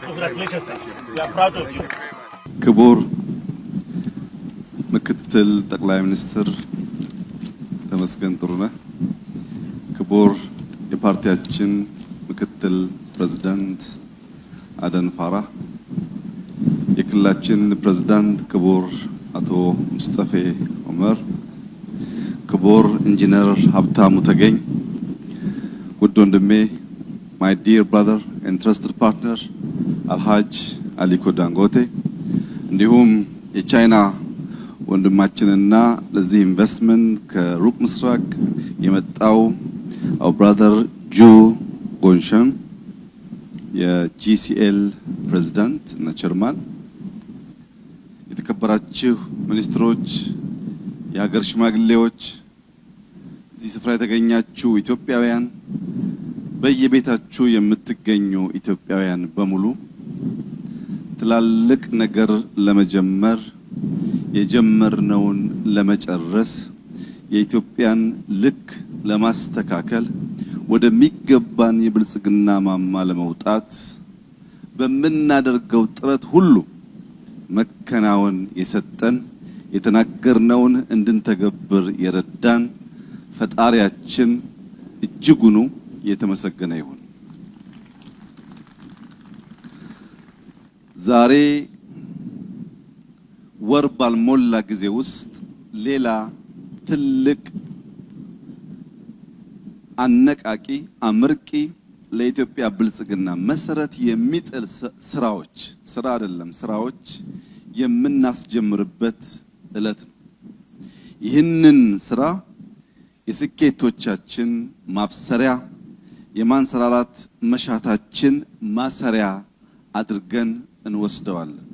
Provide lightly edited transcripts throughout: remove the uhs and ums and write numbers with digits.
Congratulations, sir. We are proud of you. ክቡር ምክትል ጠቅላይ ሚኒስትር ተመስገን ጥሩነህ፣ ክቡር የፓርቲያችን ምክትል ፕሬዝዳንት አደን ፋራህ፣ የክልላችን ፕሬዝዳንት ክቡር አቶ ሙስጠፌ ዑመር፣ ክቡር ኢንጂነር ሀብታሙ ተገኝ፣ ውድ ወንድሜ my dear brother and trusted partner አልሃጅ አሊኮ ዳንጎቴ፣ እንዲሁም የቻይና ወንድማችንና ለዚህ ኢንቨስትመንት ከሩቅ ምስራቅ የመጣው our brother ጁ ጎንሸን፣ የጂሲኤል ፕሬዝዳንት እና ቸርማን፣ የተከበራችሁ ሚኒስትሮች፣ የሀገር ሽማግሌዎች፣ እዚህ ስፍራ የተገኛችሁ ኢትዮጵያውያን፣ በየቤታችሁ የምትገኙ ኢትዮጵያውያን በሙሉ ትላልቅ ነገር ለመጀመር የጀመርነውን ለመጨረስ የኢትዮጵያን ልክ ለማስተካከል ወደሚገባን የብልጽግና ማማ ለመውጣት በመናደርገው ጥረት ሁሉ መከናወን የሰጠን የተናገርነውን እንድንተገብር የረዳን ፈጣሪያችን እጅጉኑ የተመሰገነ ይሁን። ዛሬ ወር ባልሞላ ጊዜ ውስጥ ሌላ ትልቅ አነቃቂ አምርቂ ለኢትዮጵያ ብልጽግና መሰረት የሚጥል ስራዎች የምናስጀምርበት ዕለት ነው። ይህንን ስራ የስኬቶቻችን ማብሰሪያ የማንሰራራት መሻታችን ማሰሪያ አድርገን እንወስደዋለን።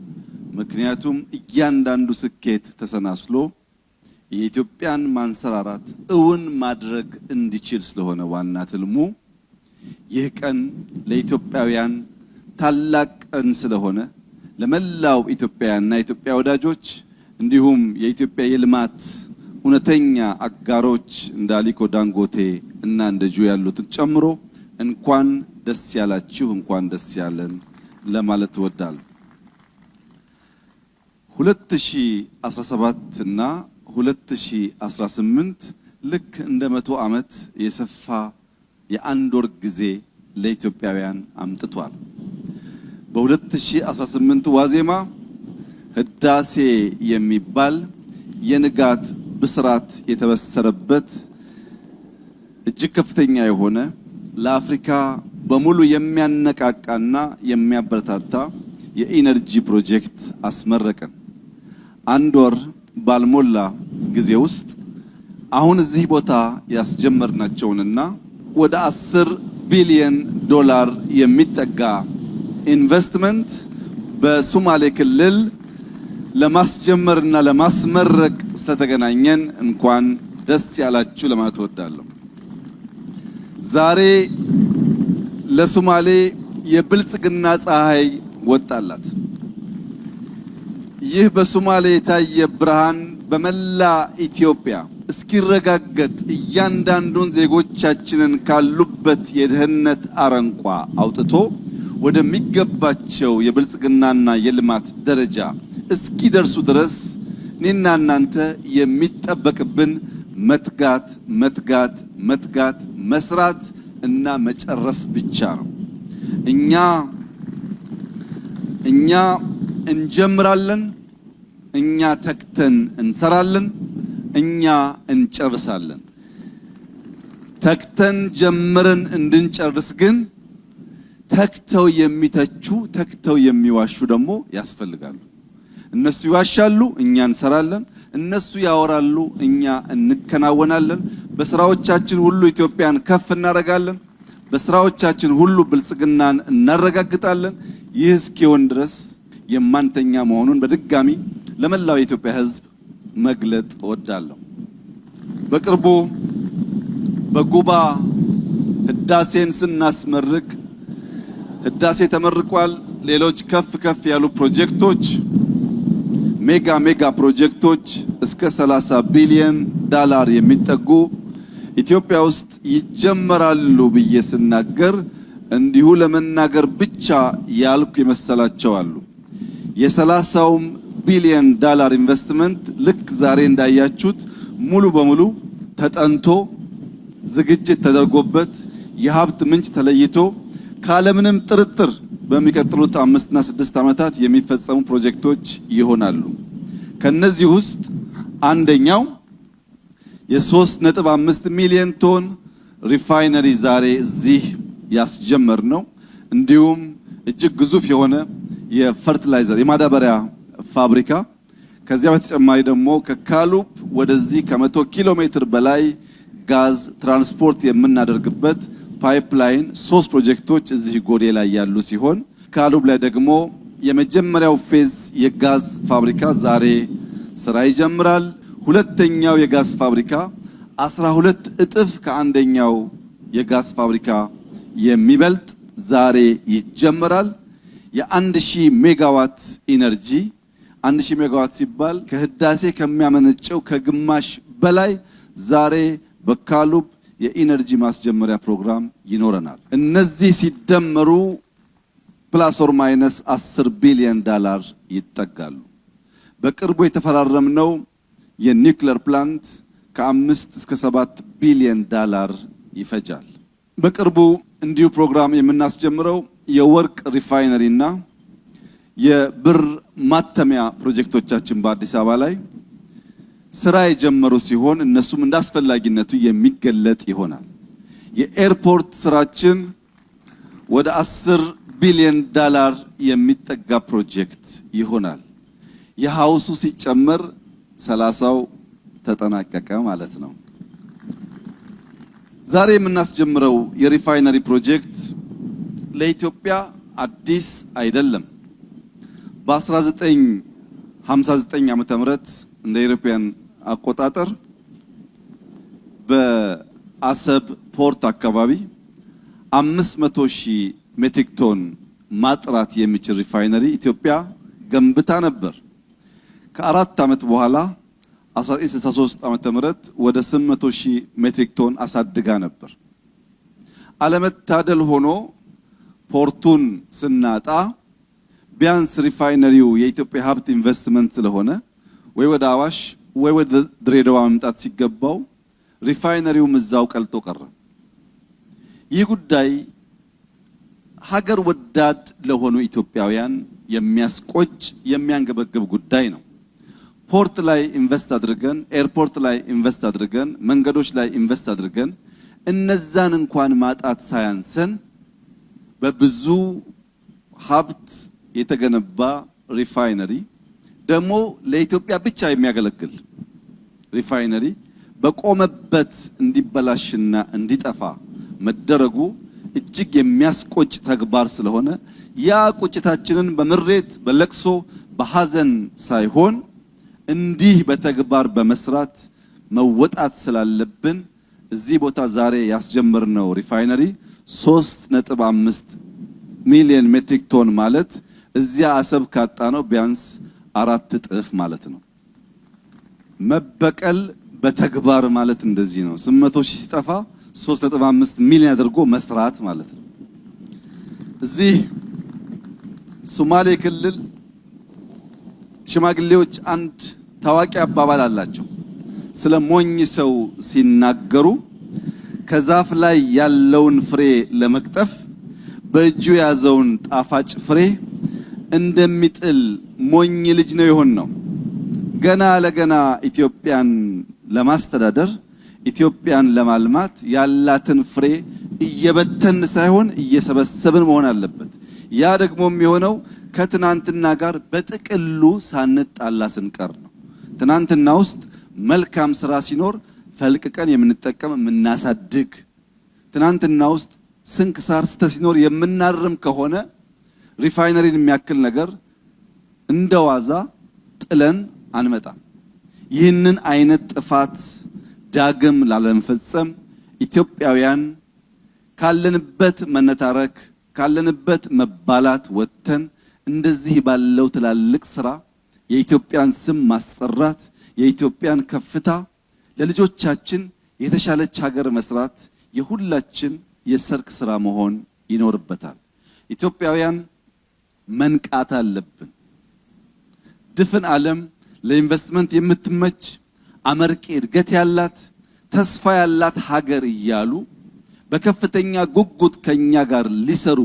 ምክንያቱም እያንዳንዱ ስኬት ተሰናስሎ የኢትዮጵያን ማንሰራራት እውን ማድረግ እንዲችል ስለሆነ ዋና ትልሙ ይህ ቀን ለኢትዮጵያውያን ታላቅ ቀን ስለሆነ ለመላው ኢትዮጵያውያንና የኢትዮጵያ ወዳጆች እንዲሁም የኢትዮጵያ የልማት እውነተኛ አጋሮች እንደ አሊኮ ዳንጎቴ እና እንደ ጁ ያሉትን ጨምሮ እንኳን ደስ ያላችሁ እንኳን ደስ ያለን ለማለት እወዳለሁ። 2017 እና 2018 ልክ እንደ 100 ዓመት የሰፋ የአንድ ወር ጊዜ ለኢትዮጵያውያን አምጥቷል። በ2018 ዋዜማ ህዳሴ የሚባል የንጋት ብስራት የተበሰረበት እጅግ ከፍተኛ የሆነ ለአፍሪካ በሙሉ የሚያነቃቃና የሚያበረታታ የኢነርጂ ፕሮጀክት አስመረቀን። አንድ ወር ባልሞላ ጊዜ ውስጥ አሁን እዚህ ቦታ ያስጀመርናቸውንና ወደ 10 ቢሊዮን ዶላር የሚጠጋ ኢንቨስትመንት በሶማሌ ክልል ለማስጀመርና ለማስመረቅ ስለተገናኘን እንኳን ደስ ያላችሁ ለማለት እወዳለሁ። ዛሬ ለሶማሌ የብልጽግና ፀሐይ ወጣላት። ይህ በሶማሌ የታየ ብርሃን በመላ ኢትዮጵያ እስኪረጋገጥ እያንዳንዱን ዜጎቻችንን ካሉበት የድህነት አረንቋ አውጥቶ ወደሚገባቸው የብልጽግናና የልማት ደረጃ እስኪደርሱ ድረስ እኔና እናንተ የሚጠበቅብን መትጋት መስራት እና መጨረስ ብቻ ነው። እኛ እኛ እንጀምራለን፣ እኛ ተክተን እንሰራለን፣ እኛ እንጨርሳለን። ተክተን ጀምረን እንድንጨርስ ግን ተክተው የሚተቹ ተክተው የሚዋሹ ደግሞ ያስፈልጋሉ። እነሱ ይዋሻሉ፣ እኛ እንሰራለን። እነሱ ያወራሉ፣ እኛ እንከናወናለን። በስራዎቻችን ሁሉ ኢትዮጵያን ከፍ እናደርጋለን። በስራዎቻችን ሁሉ ብልጽግናን እናረጋግጣለን። ይህ እስኪሆን ድረስ የማንተኛ መሆኑን በድጋሚ ለመላው የኢትዮጵያ ሕዝብ መግለጥ እወዳለሁ። በቅርቡ በጉባ ህዳሴን ስናስመርቅ ህዳሴ ተመርቋል። ሌሎች ከፍ ከፍ ያሉ ፕሮጀክቶች ሜጋ ፕሮጀክቶች እስከ 30 ቢሊዮን ዶላር የሚጠጉ ኢትዮጵያ ውስጥ ይጀመራሉ ብዬ ስናገር እንዲሁ ለመናገር ብቻ ያልኩ የመሰላቸው አሉ። የ30 ቢሊዮን ዶላር ኢንቨስትመንት ልክ ዛሬ እንዳያችሁት ሙሉ በሙሉ ተጠንቶ ዝግጅት ተደርጎበት የሀብት ምንጭ ተለይቶ ካለምንም ጥርጥር በሚቀጥሉት 5 እና 6 ዓመታት የሚፈጸሙ ፕሮጀክቶች ይሆናሉ። ከነዚህ ውስጥ አንደኛው የ3.5 ሚሊዮን ቶን ሪፋይነሪ ዛሬ እዚህ ያስጀመር ነው። እንዲሁም እጅግ ግዙፍ የሆነ የፈርቲላይዘር የማዳበሪያ ፋብሪካ። ከዚያ በተጨማሪ ደግሞ ከካሉብ ወደዚህ ከ100 ኪሎ ሜትር በላይ ጋዝ ትራንስፖርት የምናደርግበት ፓይፕላይን 3 ፕሮጀክቶች እዚህ ጎዴ ላይ ያሉ ሲሆን ካሉብ ላይ ደግሞ የመጀመሪያው ፌዝ የጋዝ ፋብሪካ ዛሬ ስራ ይጀምራል። ሁለተኛው የጋዝ ፋብሪካ 12 እጥፍ ከአንደኛው የጋዝ ፋብሪካ የሚበልጥ ዛሬ ይጀምራል። የ1000 ሜጋዋት ኢነርጂ 1000 ሜጋዋት ሲባል ከህዳሴ ከሚያመነጨው ከግማሽ በላይ ዛሬ በካሉብ የኢነርጂ ማስጀመሪያ ፕሮግራም ይኖረናል። እነዚህ ሲደመሩ ፕላስ ኦር ማይነስ 10 ቢሊዮን ዶላር ይጠጋሉ። በቅርቡ የተፈራረምነው የኒውክሌር ፕላንት ከ5 እስከ 7 ቢሊዮን ዶላር ይፈጃል። በቅርቡ እንዲሁ ፕሮግራም የምናስጀምረው የወርቅ ሪፋይነሪ እና የብር ማተሚያ ፕሮጀክቶቻችን በአዲስ አበባ ላይ ስራ የጀመሩ ሲሆን እነሱም እንዳስፈላጊነቱ የሚገለጥ ይሆናል። የኤርፖርት ስራችን ወደ 10 ቢሊዮን ዶላር የሚጠጋ ፕሮጀክት ይሆናል። የሃውሱ ሲጨመር 30ው ተጠናቀቀ ማለት ነው። ዛሬ የምናስጀምረው የሪፋይነሪ ፕሮጀክት ለኢትዮጵያ አዲስ አይደለም። በ1959 ዓመተ ምህረት እንደ ኢሮፒያን አቆጣጠር በአሰብ ፖርት አካባቢ 500,000 ሜትሪክ ቶን ማጥራት የሚችል ሪፋይነሪ ኢትዮጵያ ገንብታ ነበር። ከ4 ዓመት በኋላ 1963 ዓመተ ምህረት ወደ 800,000 ሜትሪክ ቶን አሳድጋ ነበር። አለመታደል ሆኖ ፖርቱን ስናጣ ቢያንስ ሪፋይነሪው የኢትዮጵያ ሀብት ኢንቨስትመንት ስለሆነ ወይ ወደ አዋሽ ወይ ወደ ድሬዳዋ መምጣት ሲገባው ሪፋይነሪውም እዛው ቀልጦ ቀረ። ይህ ጉዳይ ሀገር ወዳድ ለሆኑ ኢትዮጵያውያን የሚያስቆጭ የሚያንገበግብ ጉዳይ ነው። ፖርት ላይ ኢንቨስት አድርገን፣ ኤርፖርት ላይ ኢንቨስት አድርገን፣ መንገዶች ላይ ኢንቨስት አድርገን እነዛን እንኳን ማጣት ሳያንሰን በብዙ ሀብት የተገነባ ሪፋይነሪ ደግሞ ለኢትዮጵያ ብቻ የሚያገለግል ሪፋይነሪ በቆመበት እንዲበላሽና እንዲጠፋ መደረጉ እጅግ የሚያስቆጭ ተግባር ስለሆነ ያ ቁጭታችንን በምሬት በለቅሶ በሐዘን ሳይሆን እንዲህ በተግባር በመስራት መወጣት ስላለብን እዚህ ቦታ ዛሬ ያስጀመርነው ሪፋይነሪ 3.5 ሚሊዮን ሜትሪክ ቶን ማለት እዚያ አሰብ ካጣ ነው ቢያንስ 4 እጥፍ ማለት ነው። መበቀል በተግባር ማለት እንደዚህ ነው። 800,000 ሲጠፋ 3.5 ሚሊዮን አድርጎ መስራት ማለት ነው። እዚህ ሶማሌ ክልል ሽማግሌዎች አንድ ታዋቂ አባባል አላቸው። ስለ ሞኝ ሰው ሲናገሩ ከዛፍ ላይ ያለውን ፍሬ ለመቅጠፍ በእጁ የያዘውን ጣፋጭ ፍሬ እንደሚጥል ሞኝ ልጅ ነው የሆነው። ገና ለገና ኢትዮጵያን ለማስተዳደር ኢትዮጵያን ለማልማት ያላትን ፍሬ እየበተን ሳይሆን እየሰበሰብን መሆን አለበት። ያ ደግሞ የሚሆነው ከትናንትና ጋር በጥቅሉ ሳንጣላ ስንቀር ነው። ትናንትና ውስጥ መልካም ስራ ሲኖር ፈልቅቀን የምንጠቀም የምናሳድግ፣ ትናንትና ውስጥ ስንክሳር ሲኖር የምናርም ከሆነ ሪፋይነሪን የሚያክል ነገር እንደዋዛ ጥለን አንመጣም። ይህንን አይነት ጥፋት ዳግም ላለመፈጸም ኢትዮጵያውያን ካለንበት መነታረክ ካለንበት መባላት ወጥተን እንደዚህ ባለው ትላልቅ ስራ የኢትዮጵያን ስም ማስጠራት የኢትዮጵያን ከፍታ ለልጆቻችን የተሻለች ሀገር መስራት የሁላችን የሰርክ ስራ መሆን ይኖርበታል። ኢትዮጵያውያን መንቃት አለብን። ድፍን ዓለም ለኢንቨስትመንት የምትመች አመርቂ እድገት ያላት ተስፋ ያላት ሀገር እያሉ በከፍተኛ ጉጉት ከኛ ጋር ሊሰሩ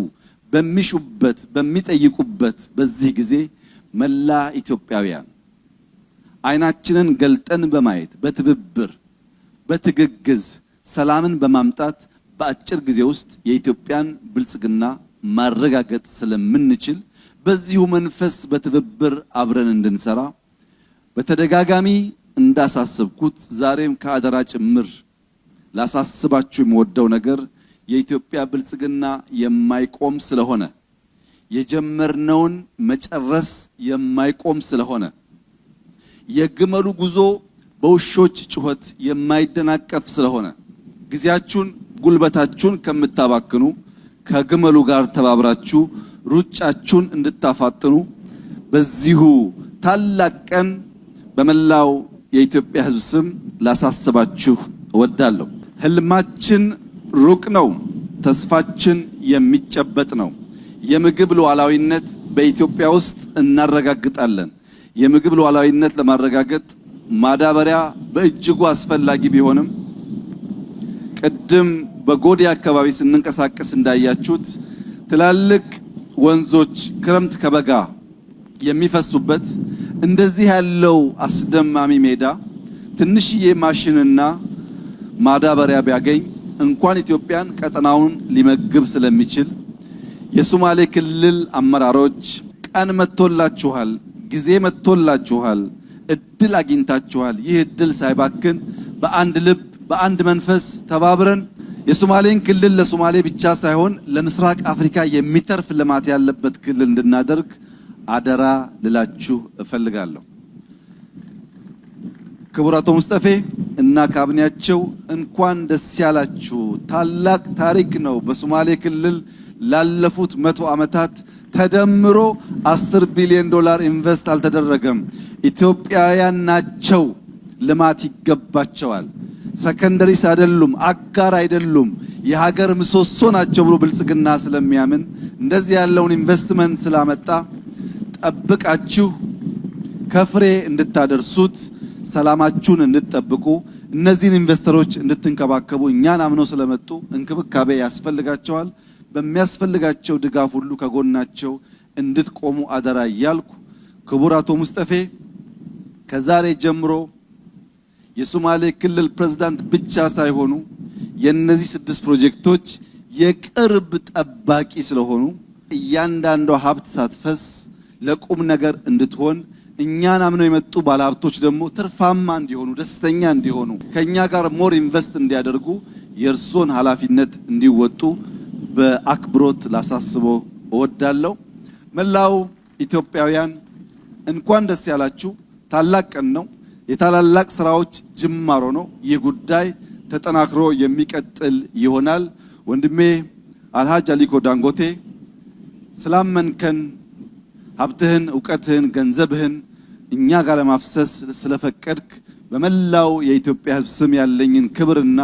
በሚሹበት በሚጠይቁበት በዚህ ጊዜ መላ ኢትዮጵያውያን አይናችንን ገልጠን በማየት በትብብር በትግግዝ ሰላምን በማምጣት በአጭር ጊዜ ውስጥ የኢትዮጵያን ብልጽግና ማረጋገጥ ስለምንችል በዚሁ መንፈስ በትብብር አብረን እንድንሰራ በተደጋጋሚ እንዳሳስብኩት ዛሬም ከአደራ ጭምር ላሳስባችሁ የምወደው ነገር የኢትዮጵያ ብልጽግና የማይቆም ስለሆነ የጀመርነውን መጨረስ የማይቆም ስለሆነ የግመሉ ጉዞ በውሾች ጩኸት የማይደናቀፍ ስለሆነ ጊዜያችሁን ጉልበታችሁን ከምታባክኑ ከግመሉ ጋር ተባብራችሁ ሩጫችሁን እንድታፋጥኑ በዚሁ ታላቅ ቀን በመላው የኢትዮጵያ ሕዝብ ስም ላሳስባችሁ እወዳለሁ። ህልማችን ሩቅ ነው፣ ተስፋችን የሚጨበጥ ነው። የምግብ ሉዓላዊነት በኢትዮጵያ ውስጥ እናረጋግጣለን። የምግብ ሉዓላዊነት ለማረጋገጥ ማዳበሪያ በእጅጉ አስፈላጊ ቢሆንም ቅድም በጎዴ አካባቢ ስንንቀሳቀስ እንዳያችሁት ትላልቅ ወንዞች ክረምት ከበጋ የሚፈሱበት እንደዚህ ያለው አስደማሚ ሜዳ ትንሽዬ ማሽንና ማዳበሪያ ቢያገኝ እንኳን ኢትዮጵያን ቀጠናውን ሊመግብ ስለሚችል የሶማሌ ክልል አመራሮች ቀን መጥቶላችኋል፣ ጊዜ መጥቶላችኋል፣ እድል አግኝታችኋል። ይህ እድል ሳይባክን በአንድ ልብ በአንድ መንፈስ ተባብረን የሶማሌን ክልል ለሶማሌ ብቻ ሳይሆን ለምስራቅ አፍሪካ የሚተርፍ ልማት ያለበት ክልል እንድናደርግ አደራ ልላችሁ እፈልጋለሁ። ክቡር አቶ ሙስጠፌ እና ካቢኔያቸው እንኳን ደስ ያላችሁ። ታላቅ ታሪክ ነው። በሶማሌ ክልል ላለፉት 100 ዓመታት ተደምሮ 10 ቢሊዮን ዶላር ኢንቨስት አልተደረገም። ኢትዮጵያውያን ናቸው፣ ልማት ይገባቸዋል። ሰከንደሪስ አይደሉም፣ አጋር አይደሉም፣ የሀገር ምሰሶ ናቸው ብሎ ብልጽግና ስለሚያምን እንደዚህ ያለውን ኢንቨስትመንት ስላመጣ ጠብቃችሁ ከፍሬ እንድታደርሱት ሰላማችሁን እንድትጠብቁ እነዚህን ኢንቨስተሮች እንድትንከባከቡ እኛን አምነው ስለመጡ እንክብካቤ ያስፈልጋቸዋል። በሚያስፈልጋቸው ድጋፍ ሁሉ ከጎናቸው እንድትቆሙ አደራ እያልኩ ክቡር አቶ ሙስጠፌ ከዛሬ ጀምሮ የሶማሌ ክልል ፕሬዝዳንት ብቻ ሳይሆኑ የነዚህ 6 ፕሮጀክቶች የቅርብ ጠባቂ ስለሆኑ እያንዳንዷ ሀብት ሳትፈስ ለቁም ነገር እንድትሆን እኛን አምነው የመጡ ባለሀብቶች ደግሞ ትርፋማ እንዲሆኑ ደስተኛ እንዲሆኑ ከኛ ጋር ሞር ኢንቨስት እንዲያደርጉ የእርሶን ኃላፊነት እንዲወጡ በአክብሮት ላሳስቦ እወዳለሁ። መላው ኢትዮጵያውያን እንኳን ደስ ያላችሁ። ታላቅ ቀን ነው። የታላላቅ ስራዎች ጅማሮ ነው። ይህ ጉዳይ ተጠናክሮ የሚቀጥል ይሆናል። ወንድሜ አልሃጅ አሊኮ ዳንጎቴ ስላመንከን ሀብትህን፣ ዕውቀትህን፣ ገንዘብህን እኛ ጋር ለማፍሰስ ስለፈቀድክ በመላው የኢትዮጵያ ሕዝብ ስም ያለኝን ክብርና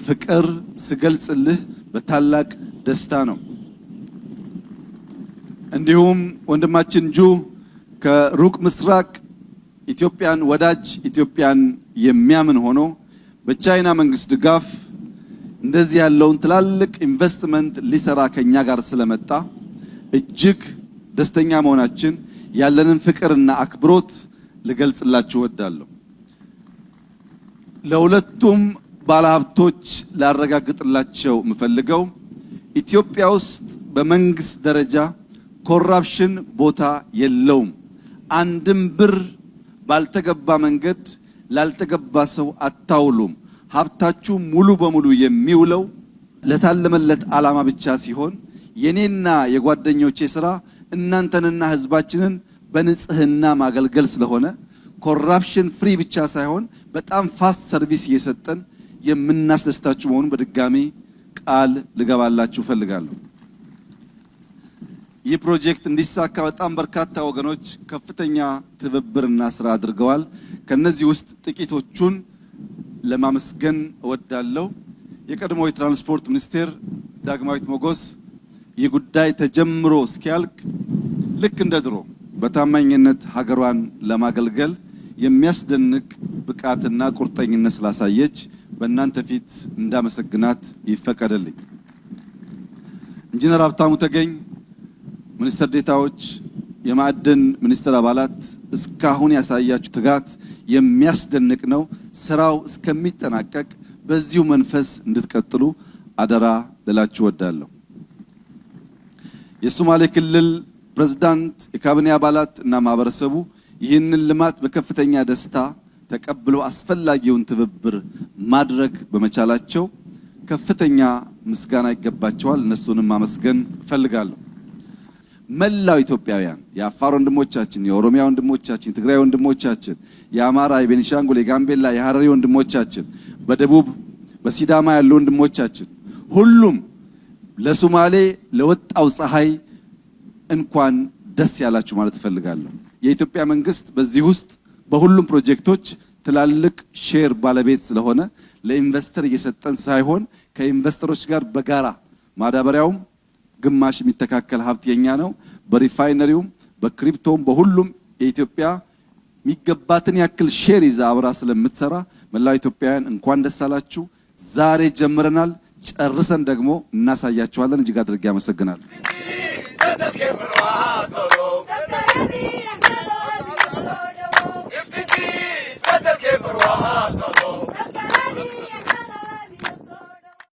ፍቅር ስገልጽልህ በታላቅ ደስታ ነው። እንዲሁም ወንድማችን ጁ ከሩቅ ምስራቅ ኢትዮጵያን ወዳጅ ኢትዮጵያን የሚያምን ሆኖ በቻይና መንግስት ድጋፍ እንደዚህ ያለውን ትላልቅ ኢንቨስትመንት ሊሰራ ከኛ ጋር ስለመጣ እጅግ ደስተኛ መሆናችን ያለንን ፍቅርና አክብሮት ልገልጽላችሁ እወዳለሁ። ለሁለቱም ባለሀብቶች ላረጋግጥላቸው የምፈልገው ኢትዮጵያ ውስጥ በመንግስት ደረጃ ኮራፕሽን ቦታ የለውም። አንድም ብር ባልተገባ መንገድ ላልተገባ ሰው አታውሉም። ሀብታችሁ ሙሉ በሙሉ የሚውለው ለታለመለት ዓላማ ብቻ ሲሆን የኔና የጓደኞቼ ስራ እናንተንና ህዝባችንን በንጽህና ማገልገል ስለሆነ ኮራፕሽን ፍሪ ብቻ ሳይሆን በጣም ፋስት ሰርቪስ እየሰጠን የምናስደስታችሁ መሆኑን በድጋሚ ቃል ልገባላችሁ ፈልጋለሁ። ይህ ፕሮጀክት እንዲሳካ በጣም በርካታ ወገኖች ከፍተኛ ትብብርና ስራ አድርገዋል። ከነዚህ ውስጥ ጥቂቶቹን ለማመስገን እወዳለሁ። የቀድሞ የትራንስፖርት ሚኒስቴር ዳግማዊት ሞገስ ይህ ጉዳይ ተጀምሮ እስኪያልቅ ልክ እንደ ድሮ በታማኝነት ሀገሯን ለማገልገል የሚያስደንቅ ብቃትና ቁርጠኝነት ስላሳየች በእናንተ ፊት እንዳመሰግናት ይፈቀደልኝ። ኢንጂነር ሀብታሙ ተገኝ፣ ሚኒስትር ዴታዎች፣ የማዕድን ሚኒስትር አባላት እስካሁን ያሳያችሁ ትጋት የሚያስደንቅ ነው። ስራው እስከሚጠናቀቅ በዚሁ መንፈስ እንድትቀጥሉ አደራ ልላችሁ እወዳለሁ። የሶማሌ ክልል ፕሬዝዳንት፣ የካቢኔ አባላት እና ማህበረሰቡ ይህንን ልማት በከፍተኛ ደስታ ተቀብለው አስፈላጊውን ትብብር ማድረግ በመቻላቸው ከፍተኛ ምስጋና ይገባቸዋል። እነሱንም ማመስገን እፈልጋለሁ። መላው ኢትዮጵያውያን፣ የአፋር ወንድሞቻችን፣ የኦሮሚያ ወንድሞቻችን፣ የትግራይ ወንድሞቻችን፣ የአማራ፣ የቤኒሻንጉል፣ የጋምቤላ፣ የሐረሪ ወንድሞቻችን፣ በደቡብ በሲዳማ ያሉ ወንድሞቻችን ሁሉም ለሶማሌ ለወጣው ፀሐይ እንኳን ደስ ያላችሁ ማለት እፈልጋለሁ። የኢትዮጵያ መንግስት በዚህ ውስጥ በሁሉም ፕሮጀክቶች ትላልቅ ሼር ባለቤት ስለሆነ ለኢንቨስተር እየሰጠን ሳይሆን ከኢንቨስተሮች ጋር በጋራ ማዳበሪያውም ግማሽ የሚተካከል ሀብት የኛ ነው። በሪፋይነሪውም በክሪፕቶም በሁሉም የኢትዮጵያ የሚገባትን ያክል ሼር ይዛ አብራ ስለምትሰራ መላው ኢትዮጵያውያን እንኳን ደስ አላችሁ። ዛሬ ጀምረናል፣ ጨርሰን ደግሞ እናሳያችኋለን። እጅግ አድርጌ አመሰግናለሁ።